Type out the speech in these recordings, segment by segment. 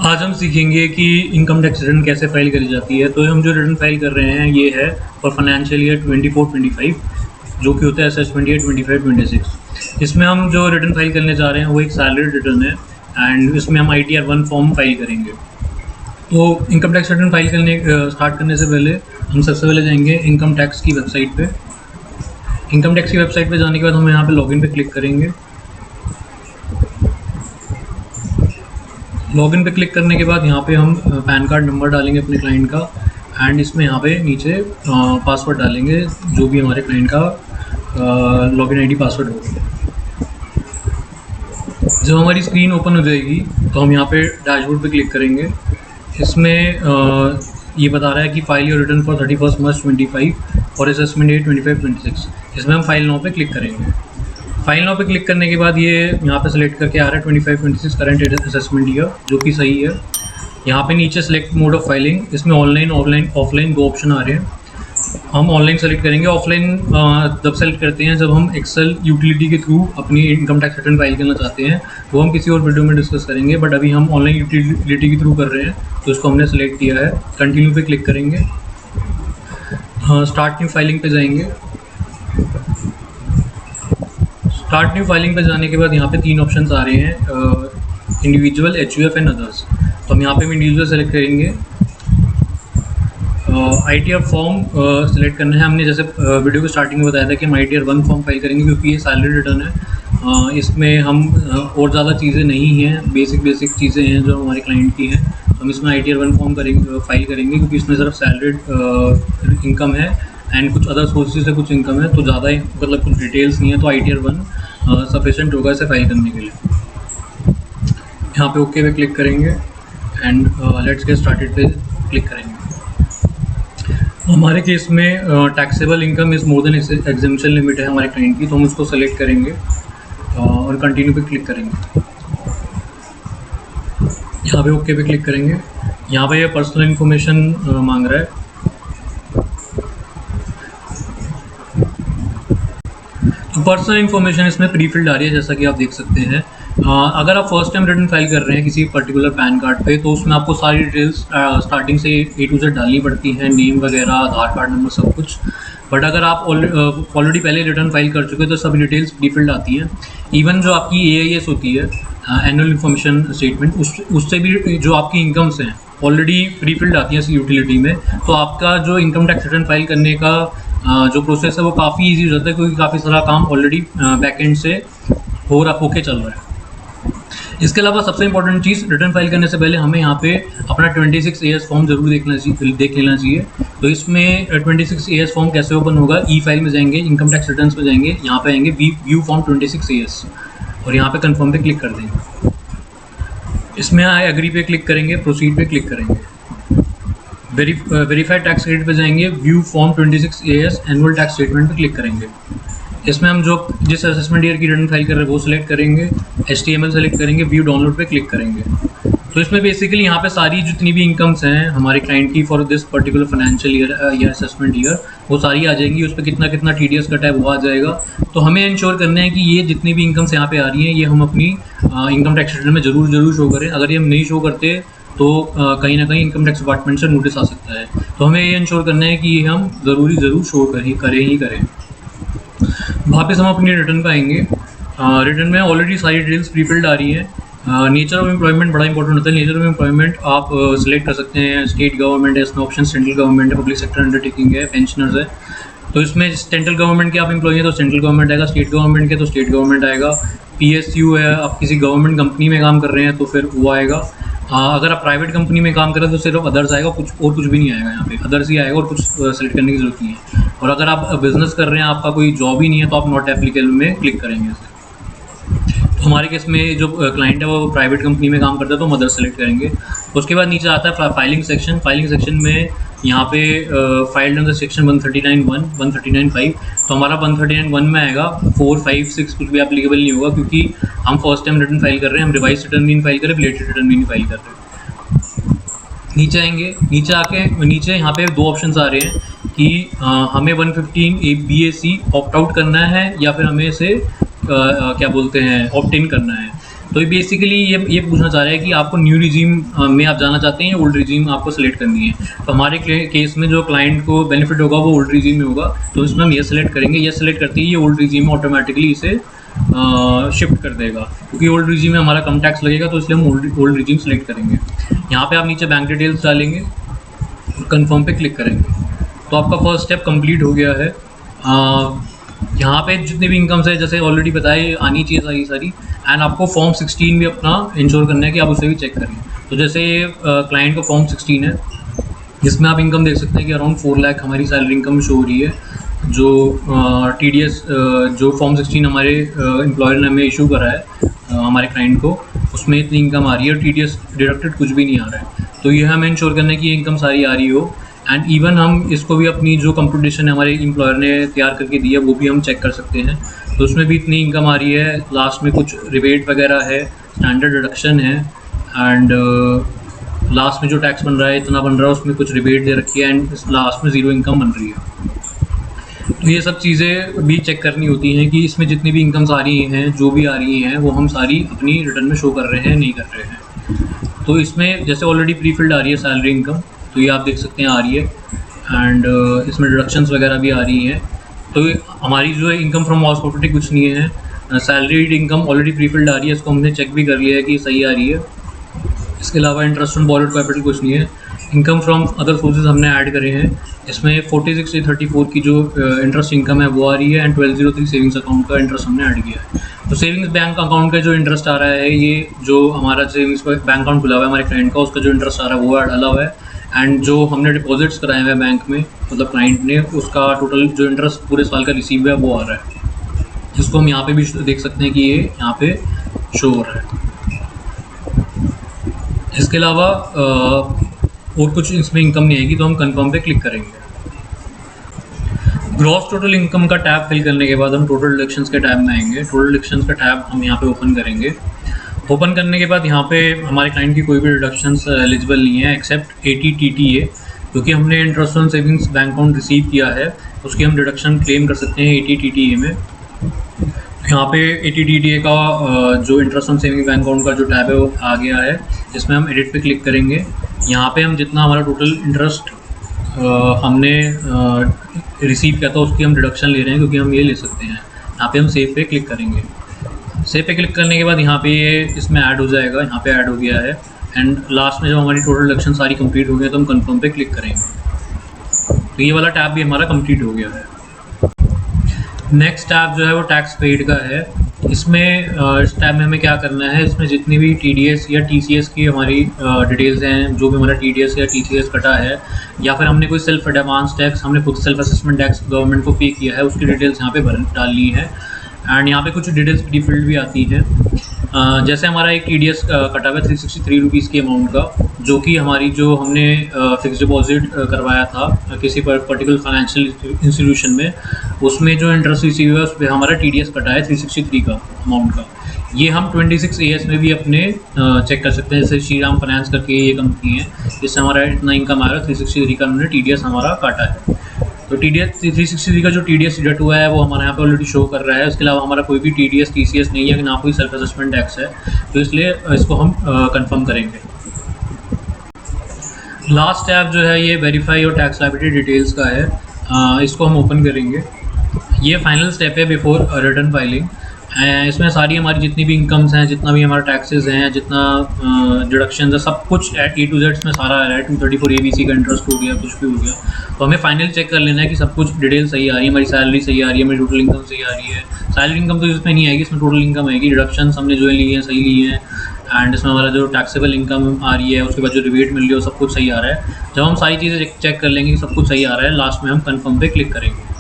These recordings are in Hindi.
आज हम सीखेंगे कि इनकम टैक्स रिटर्न कैसे फाइल करी जाती है। तो हम जो रिटर्न फाइल कर रहे हैं ये है फॉर फाइनेंशियल ईयर 24-25 जो कि होता है असेसमेंट ईयर 25-26। इसमें हम जो रिटर्न फाइल करने जा रहे हैं वो एक सैलरी रिटर्न है एंड इसमें हम ITR 1 फॉर्म फाइल करेंगे। तो इनकम टैक्स रिटर्न फाइल करने स्टार्ट करने से पहले हम सबसे पहले जाएंगे इनकम टैक्स की वेबसाइट पे। इनकम टैक्स की वेबसाइट पे जाने के बाद हम यहाँ पे लॉगिन पे क्लिक करेंगे। लॉगिन पे क्लिक करने के बाद यहाँ पे हम पैन कार्ड नंबर डालेंगे अपने क्लाइंट का एंड इसमें यहाँ पे नीचे पासवर्ड डालेंगे जो भी हमारे क्लाइंट का लॉगिन ID पासवर्ड होगा। जब हमारी स्क्रीन ओपन हो जाएगी तो हम यहाँ पे डैशबोर्ड पे क्लिक करेंगे। इसमें ये बता रहा है कि फाइल योर रिटर्न फॉर 31 मार्च 25 और असेसमेंट ईयर 25-26। इसमें हम फाइल नाउ पे क्लिक करेंगे। फाइल नाउ पे क्लिक करने के बाद ये यहाँ पे सेलेक्ट करके आ रहा है 25-26 करंट असेसमेंट ईयर जो कि सही है। यहाँ पे नीचे सेलेक्ट मोड ऑफ फाइलिंग, इसमें ऑनलाइन ऑफलाइन दो ऑप्शन आ रहे हैं। हम ऑनलाइन सेलेक्ट करेंगे। ऑफलाइन जब सेलेक्ट करते हैं जब हम एक्सेल यूटिलिटी के थ्रू अपनी इनकम टैक्स रिटर्न फाइल करना चाहते हैं, वो हम किसी और वीडियो में डिस्कस करेंगे, बट अभी हम ऑनलाइन यूटिलिटी के थ्रू कर रहे हैं तो इसको हमने सेलेक्ट किया है। कंटिन्यू पे क्लिक करेंगे। स्टार्ट न्यू फाइलिंग पे जाएंगे। स्टार्ट न्यू फाइलिंग पे जाने के बाद यहाँ पे तीन ऑप्शंस आ रहे हैं, इंडिविजुअल, HUF एंड अदर्स। तो हम यहाँ पे इंडिविजुअल सेलेक्ट करेंगे। ITR फॉर्म सेलेक्ट करना है। हमने जैसे वीडियो के स्टार्टिंग में बताया था कि हम ITR 1 फॉर्म फाइल करेंगे क्योंकि ये सैलरी रिटर्न है। इसमें हम और ज़्यादा चीज़ें नहीं हैं, बेसिक चीज़ें हैं जो हमारे क्लाइंट की हैं। हम इसमें ITR 1 फॉर्म फाइल करेंगे क्योंकि इसमें सिर्फ सैलरी इनकम है एंड कुछ अदर सोर्सेज से कुछ इनकम है, तो ज़्यादा मतलब कुछ डिटेल्स नहीं है, तो ITR 1 सफिशेंट होगा इसे फाइल करने के लिए। यहाँ पे ओके पे क्लिक करेंगे एंड लेट्स गेट स्टार्टेड पे क्लिक करेंगे। हमारे केस में taxable income is more than exemption limit है हमारे क्लाइंट की, तो हम उसको सेलेक्ट करेंगे और कंटिन्यू पे क्लिक करेंगे। यहाँ पे ओके पे क्लिक करेंगे। यहाँ पे ये पर्सनल इन्फॉर्मेशन मांग रहा है। तो पर्सनल इन्फॉर्मेशन इसमें प्री फिल्ड आ रही है जैसा कि आप देख सकते हैं। अगर आप फर्स्ट टाइम रिटर्न फाइल कर रहे हैं किसी पर्टिकुलर पैन कार्ड पे तो उसमें आपको सारी डिटेल्स स्टार्टिंग से A to Z डालनी पड़ती हैं, नेम वगैरह, आधार कार्ड नंबर, सब कुछ। बट अगर आप ऑलरेडी पहले रिटर्न फाइल कर चुके हैं तो सब डिटेल्स प्री फिल्ड आती हैं। इवन जो आपकी AIS होती है, एनुअल इन्फॉर्मेशन स्टेटमेंट, उससे भी जो आपकी इनकम्स हैं ऑलरेडी प्री फिल्ड आती हैं यूटिलिटी में। तो आपका जो इनकम टैक्स रिटर्न फाइल करने का जो प्रोसेस है वो काफ़ी ईजी हो जाता है क्योंकि काफ़ी सारा काम ऑलरेडी बैकएंड से होके चल रहा है। इसके अलावा सबसे इंपॉर्टेंट चीज़, रिटर्न फाइल करने से पहले हमें यहाँ पे अपना 26AS फॉर्म जरूर देख लेना चाहिए। तो इसमें 26AS फॉर्म कैसे ओपन होगा, ई फाइल में जाएंगे, इनकम टैक्स रिटर्न्स में जाएंगे, यहाँ पे आएंगे व्यू फॉर्म 26AS और यहाँ पे कंफर्म पे क्लिक कर देंगे। इसमें आई एग्री पे क्लिक करेंगे, प्रोसीड पे क्लिक करेंगे। वेरीफाइड टैक्स क्रेडिट पे जाएंगे, view form 26AS annual tax statement पे क्लिक करेंगे। इसमें हम जिस असेसमेंट ईयर की रिटर्न फाइल कर रहे हैं वो सिलेक्ट करेंगे, HTML सेलेक्ट करेंगे, व्यू डाउनलोड पे क्लिक करेंगे। तो इसमें बेसिकली यहाँ पे सारी जितनी भी इनकम्स हैं हमारे क्लाइंट की for this particular financial year या असेसमेंट ईयर, वो सारी आ जाएंगी। उस पर कितना TDS कटा है वो आ जाएगा। तो हमें इंश्योर करना है कि ये जितनी भी इनकम्स यहाँ पे आ रही हैं ये हम अपनी इनकम टैक्स रिटर्न में जरूर शो करें। अगर ये हम नहीं शो करते तो कहीं ना कहीं इनकम टैक्स डिपार्टमेंट से नोटिस आ सकता है। तो हमें ये इंश्योर करना है कि ये हम ज़रूर शो करें। वापस हम अपनी रिटर्न पे आएंगे। रिटर्न में ऑलरेडी सारी डिटेल्स प्री फिल्ड आ रही है। नेचर ऑफ एम्प्लॉयमेंट बड़ा इंपॉर्टेंट होता है। नेचर ऑफ एम्प्लॉयमेंट आप सिलेक्ट कर सकते हैं, स्टेट गवर्नमेंट है इसमें ऑप्शन, सेंट्रल गवर्नमेंट है, पब्लिक सेक्टर अंडरटेकिंग है, पेंशनर्स है। तो इसमें सेंट्रल गवर्नमेंट के आप एम्प्लॉय हैं तो सेंट्रल गवर्नमेंट आएगा, स्टेट गवर्नमेंट के तो स्टेट गवर्नमेंट आएगा, PSU है, आप किसी गवर्नमेंट कंपनी में काम कर रहे हैं तो फिर वो आएगा। अगर आप प्राइवेट कंपनी में काम कर रहे हैं तो सिर्फ अदर्स आएगा, कुछ भी नहीं आएगा। यहाँ पे अदर्स ही आएगा और कुछ सेलेक्ट करने की जरूरत नहीं है। और अगर आप बिजनेस कर रहे हैं, आपका कोई जॉब ही नहीं है, तो आप नॉट एप्लीकेबल में क्लिक करेंगे। तो हमारे केस में जो क्लाइंट है वो प्राइवेट कंपनी में काम करता है तो हम अदर्स सेलेक्ट करेंगे। उसके बाद नीचे आता है फाइलिंग सेक्शन में यहाँ पे फाइल्ड अंडर सेक्शन 139(1), 139(5). तो हमारा 139(1) में आएगा। 4, 5, 6 कुछ भी एप्लीकेबल नहीं होगा क्योंकि हम फर्स्ट टाइम रिटर्न फाइल कर रहे हैं, हम रिवाइज रिटर्न भी नहीं फाइल कर रहे, रिलेटेड रिटर्न भी नहीं फाइल कर रहे। नीचे आएंगे, नीचे यहाँ पे दो ऑप्शंस आ रहे हैं कि हमें 115 BAC ऑप्ट आउट करना है या फिर हमें इसे क्या बोलते हैं ऑप्ट इन करना है। तो ये बेसिकली ये पूछना चाह रहा है कि आपको न्यू रिजीम में आप जाना चाहते हैं या ओल्ड रिजीम आपको सेलेक्ट करनी है। तो हमारे केस में जो क्लाइंट को बेनिफिट होगा वो ओल्ड रिजीम में होगा, तो इसमें हम ये सेलेक्ट करेंगे। ये सेलेक्ट करते ही ये ओल्ड रिजीम में ऑटोमेटिकली इसे शिफ्ट कर देगा, क्योंकि ओल्ड रिजीम में हमारा कम टैक्स लगेगा, तो इसलिए हम ओल्ड रिजीम सेलेक्ट करेंगे। यहाँ पे आप नीचे बैंक डिटेल्स डालेंगे और कन्फर्म पे क्लिक करेंगे। तो आपका फर्स्ट स्टेप कंप्लीट हो गया है। यहाँ पे जितनी भी इनकम्स है, जैसे ऑलरेडी बताए, आनी चाहिए सारी। एंड आपको फॉर्म 16 भी अपना इंश्योर करना है कि आप उसे भी चेक करें। तो जैसे क्लाइंट का फॉर्म 16 है, जिसमें आप इनकम देख सकते हैं कि अराउंड 4 लाख हमारी सैलरी इनकम शो हो रही है। जो TDS जो फॉर्म 16 हमारे एम्प्लॉयर ने हमें इशू करा है हमारे क्लाइंट को, उसमें इतनी इनकम आ रही है और TDS डिडक्टेड कुछ भी नहीं आ रहा है। तो ये हमें इंश्योर करना है कि ये इनकम सारी आ रही हो। एंड इवन हम इसको भी अपनी जो कंप्यूटेशन हमारे एम्प्लॉयर ने तैयार करके दी है वो भी हम चेक कर सकते हैं। तो उसमें भी इतनी इनकम आ रही है, लास्ट में कुछ रिबेट वगैरह है, स्टैंडर्ड डिडक्शन है, एंड लास्ट में जो टैक्स बन रहा है इतना बन रहा है, उसमें कुछ रिबेट दे रखी है, एंड लास्ट में ज़ीरो इनकम बन रही है। तो ये सब चीज़ें भी चेक करनी होती हैं कि इसमें जितनी भी इनकम्स आ रही हैं, जो भी आ रही हैं, वो हम सारी अपनी रिटर्न में शो कर रहे हैं नहीं कर रहे हैं। तो इसमें जैसे ऑलरेडी प्री फिल्ड आ रही है सैलरी इनकम, तो ये आप देख सकते हैं आ रही है। एंड इसमें डिडक्शंस वगैरह भी आ रही हैं। तो हमारी जो है इनकम फ्रॉम हाउस प्रॉपर्टी कुछ नहीं है, salaried income already pre filled आ रही है, इसको हमने चेक भी कर लिया है कि सही आ रही है। इसके अलावा इंटरेस्ट ऑन बॉरोड कैपिटल कुछ नहीं है। इनकम फ्रॉम अदर सोर्सेज हमने ऐड करे हैं, इसमें 46/34 की जो इंटरेस्ट इनकम है वो आ रही है, एंड 1203 सेविंग्स अकाउंट का इंटरेस्ट हमने ऐड किया है। तो सेविंग्स बैंक अकाउंट का जो इंटरेस्ट आ रहा है, ये जो हमारा सेविंग्स बैंक अकाउंट खुला हुआ है हमारे क्लाइंट का, उसका जो इंटरेस्ट आ रहा है वो डाला हुआ है। एंड जो हमने डिपॉजिट्स कराए हुए हैं बैंक में, मतलब क्लाइंट ने, उसका टोटल जो इंटरेस्ट पूरे साल का रिसीव है वो आ रहा है, जिसको हम यहाँ पे भी देख सकते हैं कि ये यहाँ पे शो हो रहा है। इसके अलावा और कुछ इसमें इनकम नहीं आएगी, तो हम कंफर्म पे क्लिक करेंगे। ग्रॉस टोटल इनकम का टैब फिल करने के बाद हम टोटल डिडक्शंस के टैब में आएंगे। टोटल डिडक्शंस का टैब हम यहाँ पे ओपन करेंगे। ओपन करने के बाद यहाँ पे हमारे क्लाइंट की कोई भी डिडक्शंस एलिजिबल नहीं है एक्सेप्ट 80 TTA, क्योंकि हमने interest on savings bank account receive किया है, उसकी हम डिडक्शन क्लेम कर सकते हैं 80 TTA में। यहाँ पे 80 TTA का जो interest on saving bank account का जो टैब है वो आ गया है, जिसमें हम एडिट पे क्लिक करेंगे। यहाँ पे हम जितना हमारा टोटल इंटरेस्ट हमने रिसीव किया था उसकी हम डिडक्शन ले रहे हैं, क्योंकि हम ये ले सकते हैं। यहाँ पे हम सेव पे क्लिक करेंगे। सेव पे क्लिक करने के बाद यहाँ पे ये इसमें ऐड हो जाएगा, यहाँ पे ऐड हो गया है। एंड लास्ट में जब हमारी टोटल डिडक्शन सारी कंप्लीट हो गई तो हम कंफर्म पे क्लिक करेंगे। तो ये वाला टैब भी हमारा कंप्लीट हो गया है। नेक्स्ट टैब जो है वो टैक्स पेड का है। इसमें इस टैब में हमें क्या करना है, इसमें जितनी भी TDS या TCS की हमारी डिटेल्स हैं, जो भी हमारा TDS या TCS कटा है, या फिर हमने कोई सेल्फ एडवांस टैक्स, हमने खुद सेल्फ असेसमेंट टैक्स गवर्नमेंट को पे किया है, उसकी डिटेल्स यहाँ पे डालनी है। एंड यहाँ पे कुछ डिटेल्स प्री फिल्ड भी आती हैं। जैसे हमारा एक TDS कटा हुआ है 363 रुपीज़ की अमाउंट का, जो कि हमारी जो हमने फिक्स डिपॉजिट करवाया था किसी पर्टिकुलर फाइनेंशियल इंस्टीट्यूशन में, उसमें जो इंटरेस्ट रिसीव है उस पर हमारा TDS कटा है 363 का अमाउंट का। ये हम 26 AS में भी अपने चेक कर सकते हैं। जैसे श्रीराम फाइनेंस करके ये कंपनी है, जिससे हमारा इतना इनकम आ रहा है 363 का उन्होंने TDS हमारा काटा है। तो TDS 363 का जो TDS डिडक्ट हुआ है वो हमारे यहाँ पे ऑलरेडी शो कर रहा है। उसके अलावा हमारा कोई भी TDS TCS नहीं है, ना कोई सेल्फ असेसमेंट टैक्स है, तो इसलिए इसको हम कंफर्म करेंगे। लास्ट टैब जो है ये वेरीफाई और टैक्स लायबिलिटी डिटेल्स का है। इसको हम ओपन करेंगे। ये फाइनल स्टेप है बिफोर रिटर्न फाइलिंग। इसमें सारी हमारी जितनी भी इनकम्स हैं, जितना भी हमारा टैक्सेस हैं, जितना डिडक्शन है, सब कुछ A to Z में सारा आ रहा है। 234 ABC का इंटरेस्ट हो गया, कुछ भी हो गया, तो हमें फाइनल चेक कर लेना है कि सब कुछ डिटेल सही आ रही है, हमारी सैलरी सही आ रही है, हमारी टोटल इनकम सही आ रही है। सैलरी इनकम तो इसमें नहीं आएगी, इसमें टोटल इनकम आएगी। डिडक्शंस हमने जो ली हैं सही ली हैं, एंड इसमें हमारा जो टैक्सेबल इनकम आ रही है, उसके बाद जो रिबेट मिल रही है, वो सब कुछ सही आ रहा है। जब हम सारी चीज़ें चेक कर लेंगे कि सब कुछ सही आ रहा है, लास्ट में हम कन्फर्म पे क्लिक करेंगे।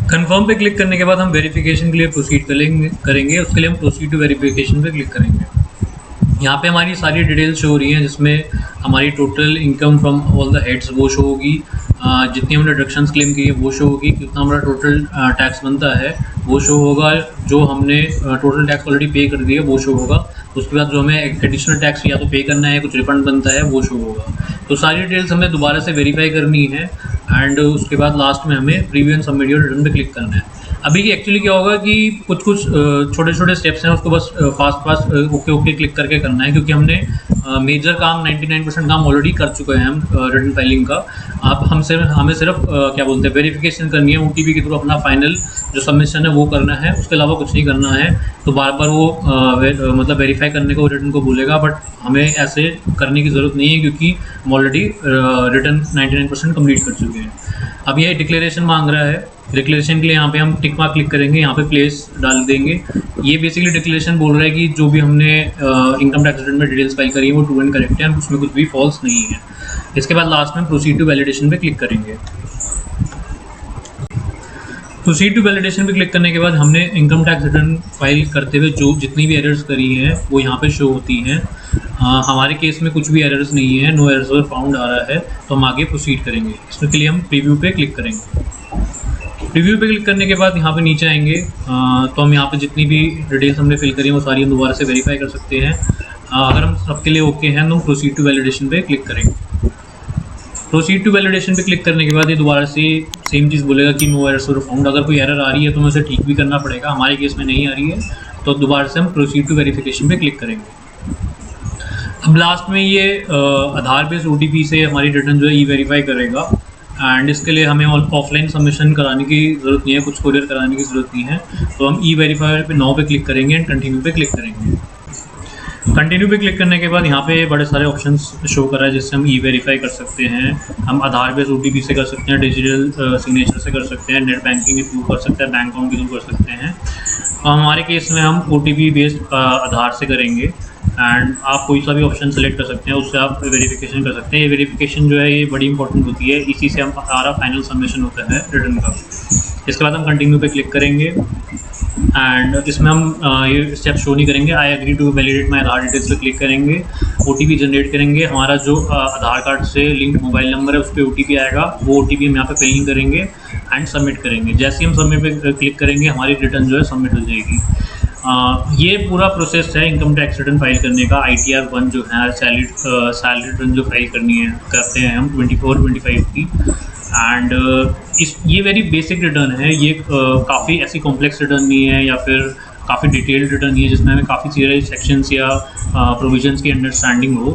कंफर्म पे क्लिक करने के बाद हम वेरिफिकेशन के लिए प्रोसीड करेंगे। उसके लिए हम प्रोसीड टू वेरिफिकेशन पे क्लिक करेंगे। यहाँ पे हमारी सारी डिटेल्स शो हो रही हैं, जिसमें हमारी total income from all the heads वो शो होगी, जितनी हमने डिडक्शंस क्लेम की है वो शो होगी, कितना हमारा टोटल टैक्स बनता है वो शो होगा, जो हमने टोटल टैक्स ऑलरेडी पे कर दिया वो शो होगा। उसके बाद जो हमें एडिशनल टैक्स या तो पे करना है, कुछ रिफंड बनता है, वो शो होगा। तो सारी डिटेल्स हमें दोबारा से वेरीफाई करनी है, एंड उसके बाद लास्ट में हमें preview and submit your return पे क्लिक करना है। अभी एक्चुअली क्या होगा कि कुछ छोटे छोटे स्टेप्स हैं, उसको बस फास्ट ओके ओके क्लिक करके करना है, क्योंकि हमने मेजर काम 99% काम ऑलरेडी कर चुके हैं हम रिटर्न फाइलिंग का। आप हमें सिर्फ क्या बोलते हैं वेरिफिकेशन करनी है, OTP के थ्रू अपना फाइनल जो सबमिशन है वो करना है, उसके अलावा कुछ नहीं करना है। तो बार बार वो मतलब वेरीफाई करने को रिटर्न को बोलेगा, बट हमें ऐसे करने की ज़रूरत नहीं है, क्योंकि हम ऑलरेडी रिटर्न 99% कंप्लीट कर चुके हैं। अब ये डिक्लेरेशन मांग रहा है। डिक्लेरेशन के लिए यहाँ पे हम टिक मार्क क्लिक करेंगे, यहाँ पे प्लेस डाल देंगे। ये बेसिकली डिक्लेरेशन बोल रहा है कि जो भी हमने इनकम टैक्स रिटर्न में डिटेल्स फाइल करी है वो ट्रू एंड करेक्ट है, उसमें कुछ भी फॉल्स नहीं है। इसके बाद लास्ट में प्रोसीड टू वैलिडेशन पे क्लिक करेंगे। प्रोसीड टू वैलिडेशन पे क्लिक करने के बाद हमने इनकम टैक्स रिटर्न फाइल करते हुए जो जितनी भी एरर्स करी हैं वो यहाँ पे शो होती हैं। हमारे केस में कुछ भी एरर्स नहीं है, नो एरर्स वर फाउंड आ रहा है, तो हम आगे प्रोसीड करेंगे। इसमें के लिए हम प्रीव्यू पे क्लिक करेंगे। प्रीव्यू पे क्लिक करने के बाद यहाँ पे नीचे आएंगे, तो हम यहाँ पे जितनी भी डिटेल्स हमने फिल करी हैं वो सारी हम दोबारा से वेरीफाई कर सकते हैं। अगर हम सबके लिए ओके हैं तो हम प्रोसीड टू वैलिडेशन पे क्लिक करेंगे। प्रोसीड टू वैलिडेशन पे क्लिक करने के बाद ये दोबारा से सेम चीज़ बोलेगा कि नो एरर्स वर फाउंड। अगर कोई एरर आ रही है तो हमें उसे ठीक भी करना पड़ेगा। हमारे केस में नहीं आ रही है, तो दोबारा से हम प्रोसीड टू वेरिफिकेशन पे क्लिक करेंगे। अब लास्ट में ये आधार बेस्ड OTP से हमारी रिटर्न जो है ई-वेरीफाई करेगा, एंड इसके लिए हमें ऑफलाइन सबमिशन कराने की ज़रूरत नहीं है, कुछ कोरियर कराने की ज़रूरत नहीं है। तो हम ई-वेरीफाई पे 9 पे क्लिक करेंगे एंड कंटिन्यू पे क्लिक करेंगे। कंटिन्यू पे क्लिक करने के बाद यहाँ पे बड़े सारे ऑप्शंस शो कर रहा है, जिससे हम ई-वेरीफाई कर सकते हैं। हम आधार बेस्ड OTP से कर सकते हैं, डिजिटल सिग्नेचर से कर सकते हैं, नेट बैंकिंग के थ्रू कर सकते हैं, बैंक अकाउंट के थ्रू कर सकते हैं। हमारे केस में हम OTP बेस्ड आधार से करेंगे, एंड आप कोई सा भी ऑप्शन सेलेक्ट कर सकते हैं, उससे आप वेरिफिकेशन कर सकते हैं। ये वेरिफिकेशन जो है ये बड़ी इंपॉर्टेंट होती है, इसी से हम हमारा फाइनल सबमिशन होता है रिटर्न का। इसके बाद हम कंटिन्यू पे क्लिक करेंगे, एंड इसमें हम ये स्टेप शो नहीं करेंगे। I agree to validate my Aadhaar details पे क्लिक करेंगे, OTP जनरेट करेंगे। हमारा जो आधार कार्ड से लिंक्ड मोबाइल नंबर है उस पर OTP आएगा, वो OTP हम यहाँ पे फिलिंग करेंगे एंड सबमिट करेंगे। जैसे ही हम सबमिट पे क्लिक करेंगे हमारी रिटर्न जो है सबमिट हो जाएगी। ये पूरा प्रोसेस है इनकम टैक्स रिटर्न फाइल करने का। ITR 1 जो है सैलरी रिटर्न जो फाइल करते हैं हम 24 25 की, एंड ये वेरी बेसिक रिटर्न है। ये काफ़ी ऐसी कॉम्प्लेक्स रिटर्न नहीं है या फिर काफ़ी डिटेल्ड रिटर्न नहीं है जिसमें हमें काफ़ी सारे सेक्शंस या प्रोविजंस की अंडरस्टैंडिंग हो।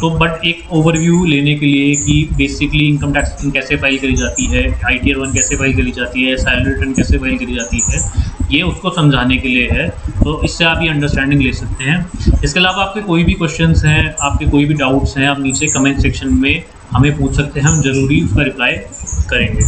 तो बट एक ओवरव्यू लेने के लिए कि बेसिकली इनकम टैक्स रिटर्न कैसे फाइल करी जाती है, ITR 1 कैसे फाइल करी जाती है, सैलरी रिटर्न कैसे फाइल करी जाती है, ये उसको समझाने के लिए है। तो इससे आप ये अंडरस्टैंडिंग ले सकते हैं। इसके अलावा आपके कोई भी क्वेश्चंस हैं, आपके कोई भी डाउट्स हैं, आप नीचे कमेंट सेक्शन में हमें पूछ सकते हैं, हम ज़रूरी उसका रिप्लाई करेंगे।